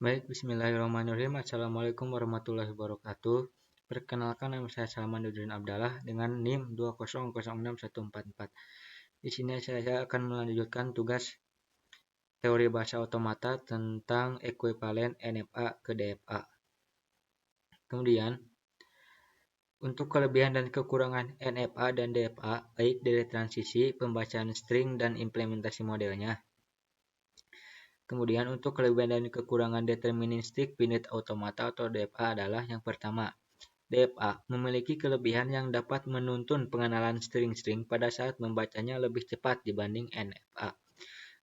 Baik, bismillahirrahmanirrahim. Assalamualaikum warahmatullahi wabarakatuh. Perkenalkan, nama saya Salman Nurdin Abdallah dengan NIM 2006144. Di sini saya akan melanjutkan tugas teori bahasa otomata tentang ekuivalen NFA ke DFA. Kemudian, untuk kelebihan dan kekurangan NFA dan DFA, baik dari transisi, pembacaan string, dan implementasi modelnya. Kemudian untuk kelebihan dan kekurangan deterministik finite automata atau DFA adalah yang pertama, DFA memiliki kelebihan yang dapat menuntun pengenalan string-string pada saat membacanya lebih cepat dibanding NFA.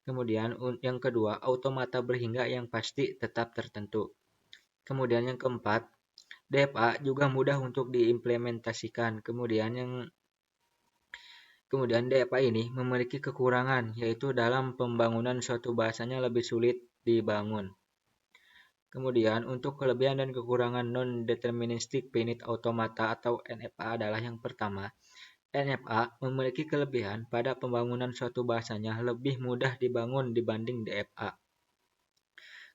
Kemudian yang kedua, automata berhingga yang pasti tetap tertentu. Kemudian yang keempat, DFA juga mudah untuk diimplementasikan. Kemudian DFA ini memiliki kekurangan, yaitu dalam pembangunan suatu bahasanya lebih sulit dibangun. Kemudian untuk kelebihan dan kekurangan non-deterministic finite automata atau NFA adalah yang pertama, NFA memiliki kelebihan pada pembangunan suatu bahasanya lebih mudah dibangun dibanding DFA.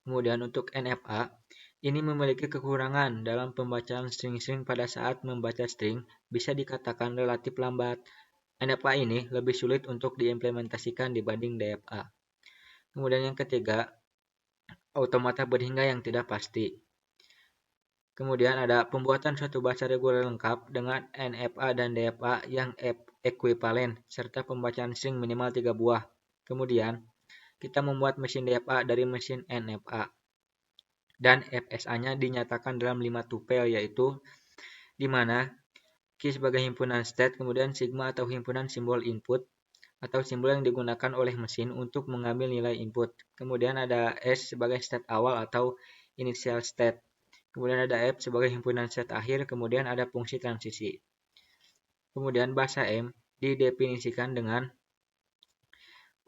Kemudian untuk NFA, ini memiliki kekurangan dalam pembacaan string-string pada saat membaca string bisa dikatakan relatif lambat. NFA ini lebih sulit untuk diimplementasikan dibanding DFA. Kemudian yang ketiga, automata berhingga yang tidak pasti. Kemudian ada pembuatan suatu bahasa reguler lengkap dengan NFA dan DFA yang ekuivalen serta pembacaan string minimal 3 buah. Kemudian kita membuat mesin DFA dari mesin NFA. Dan FSA-nya dinyatakan dalam 5 tupel, yaitu di mana key sebagai himpunan state, kemudian sigma atau himpunan simbol input atau simbol yang digunakan oleh mesin untuk mengambil nilai input. Kemudian ada S sebagai state awal atau initial state. Kemudian ada F sebagai himpunan state akhir, kemudian ada fungsi transisi. Kemudian bahasa M didefinisikan dengan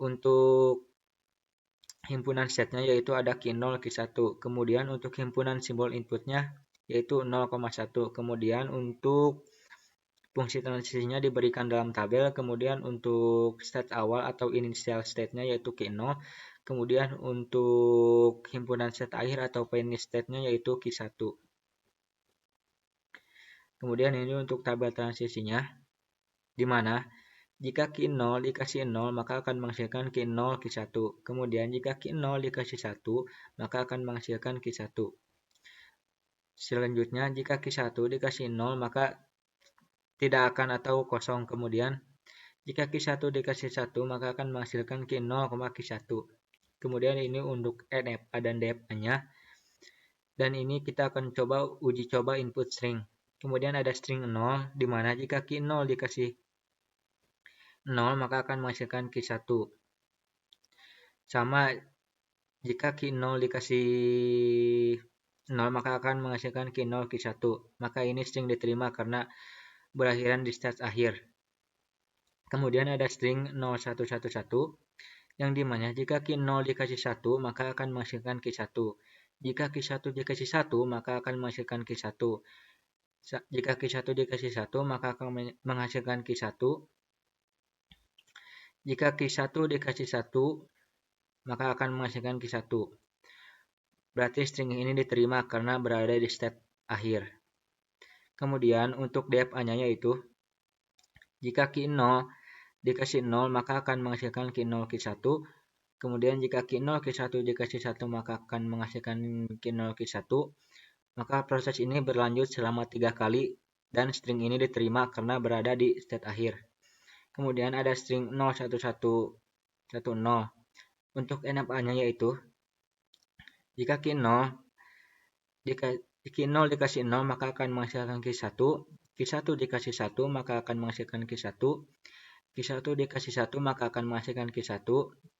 untuk himpunan setnya yaitu ada Q0, Q1. Kemudian untuk himpunan simbol inputnya yaitu 0,1. Kemudian untuk fungsi transisinya diberikan dalam tabel. Kemudian untuk state awal atau initial state-nya yaitu Q0. Kemudian untuk himpunan state akhir atau finish state-nya yaitu Q1. Kemudian ini untuk tabel transisinya, di mana jika Q0 dikasih 0 maka akan menghasilkan Q0 Q1. Kemudian jika Q0 dikasih 1 maka akan menghasilkan Q1. Selanjutnya jika Q1 dikasih 0 maka tidak akan atau kosong. Kemudian jika Q1 dikasih 1 maka akan menghasilkan Q0, Q1. Kemudian ini untuk NFA dan DFA-nya. Dan ini kita akan uji coba input string. Kemudian ada string 0, di mana jika Q0 dikasih 0 maka akan menghasilkan Q1. Sama jika Q0 dikasih 0 maka akan menghasilkan Q0 Q1. Maka ini string diterima karena berakhiran di state akhir. Kemudian ada string 0111 yang dimana jika Q0 dikasih 1 maka akan menghasilkan Q1. Jika Q1 dikasih 1 maka akan menghasilkan Q1. Jika Q1 dikasih 1 maka akan menghasilkan Q1. Jika Q1 dikasih 1 maka akan menghasilkan Q1. Berarti string ini diterima karena berada di state akhir. Kemudian untuk DFA-nya yaitu jika Q0 dikasih 0 maka akan menghasilkan Q0 Q1. Kemudian jika Q0 Q1 dikasih 1 maka akan menghasilkan Q0 Q1. Maka proses ini berlanjut selama 3 kali dan string ini diterima karena berada di state akhir. Kemudian ada string 01110. Untuk NFA-nya yaitu jika Q0 dikasih 0 maka akan menghasilkan Q1. Q1 dikasih 1 maka akan menghasilkan Q1. Q1 dikasih 1 maka akan menghasilkan Q1.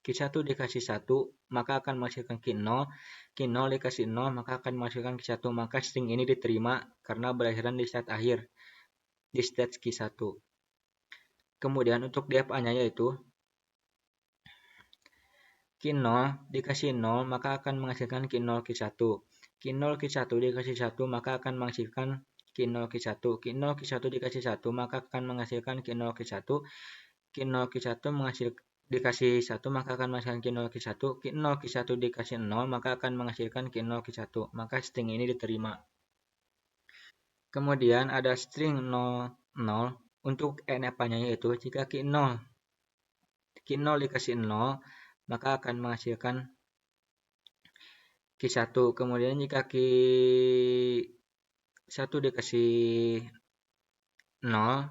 Q1 dikasih 1 maka akan menghasilkan Q0. Q0 dikasih 0 maka akan menghasilkan Q1. Maka string ini diterima karena berakhiran di state akhir, di state Q1. Kemudian untuk DFA-nya yaitu Q0 dikasih 0 maka akan menghasilkan Q0 Q1. Q0 Q1 dikasih 1 maka akan menghasilkan Q0 Q1. Q0 Q1 dikasih 1 maka akan menghasilkan Q0 Q1. Q0 Q1 dikasih 1 maka akan menghasilkan Q0 Q1, Q0 Q1 dikasih 0 maka akan menghasilkan Q0 Q1, maka string ini diterima. Kemudian ada string 0, 0 untuk NF-nya yaitu jika Q0 dikasih 0 maka akan menghasilkan Q1. Kemudian jika Q1 dikasih 0,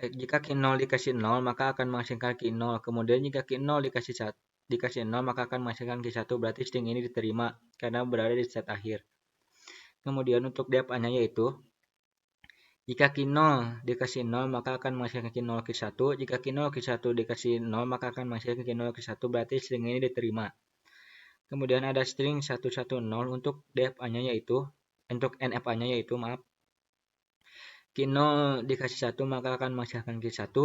jika Q0 dikasih 0 maka akan menghasilkan Q0. Kemudian jika Q0 dikasih 0 maka akan menghasilkan Q1, berarti string ini diterima karena berada di state akhir. Kemudian untuk def-nya yaitu jika Q0 dikasih 0 maka akan menghasilkan Q0 Q1, jika Q0 Q1 dikasih 0 maka akan menghasilkan Q0 Q1, berarti string ini diterima. Kemudian ada string 110 untuk def-nya yaitu untuk nf-nya yaitu Q0 dikasih 1 maka akan menghasilkan Q1,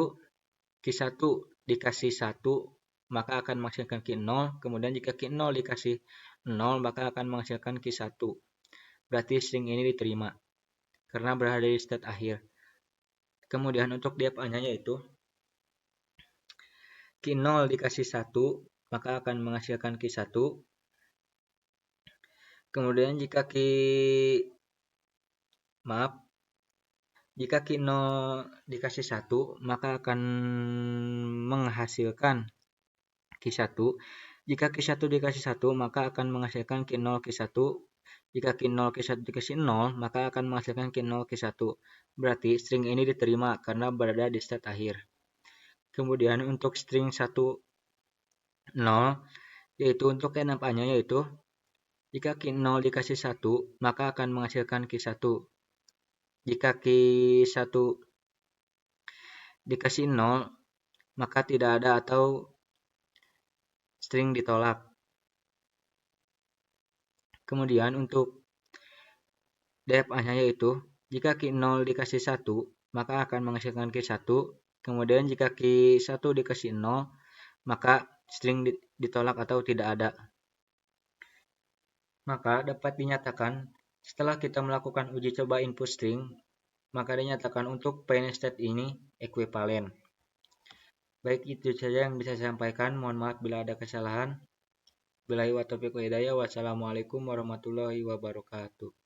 Q1 dikasih 1 maka akan menghasilkan Q0, kemudian jika Q0 dikasih 0 maka akan menghasilkan Q1. Berarti string ini diterima karena berada di state akhir. Kemudian untuk def-nya yaitu Q0 dikasih 1 maka akan menghasilkan Q1. Kemudian jika jika Q0 dikasih 1 maka akan menghasilkan Q1. Jika Q1 dikasih 1 maka akan menghasilkan Q0 Q1. Jika Q0 Q1 dikasih 0 maka akan menghasilkan Q0 Q1. Berarti string ini diterima karena berada di state akhir. Kemudian untuk string 1 0 yaitu untuk nf-nya yaitu jika Q0 dikasih 1 maka akan menghasilkan Q1. Jika Q1 dikasih 0 maka tidak ada atau string ditolak. Kemudian untuk def-nya yaitu jika Q0 dikasih 1 maka akan menghasilkan Q1. Kemudian jika Q1 dikasih 0 maka string ditolak atau tidak ada. Maka dapat dinyatakan setelah kita melakukan uji coba input string, maka dinyatakan untuk final state ini ekuivalen. Baik, itu saja yang bisa saya sampaikan. Mohon maaf bila ada kesalahan. Billahi wa taufiq wa hidayah. Wassalamualaikum warahmatullahi wabarakatuh.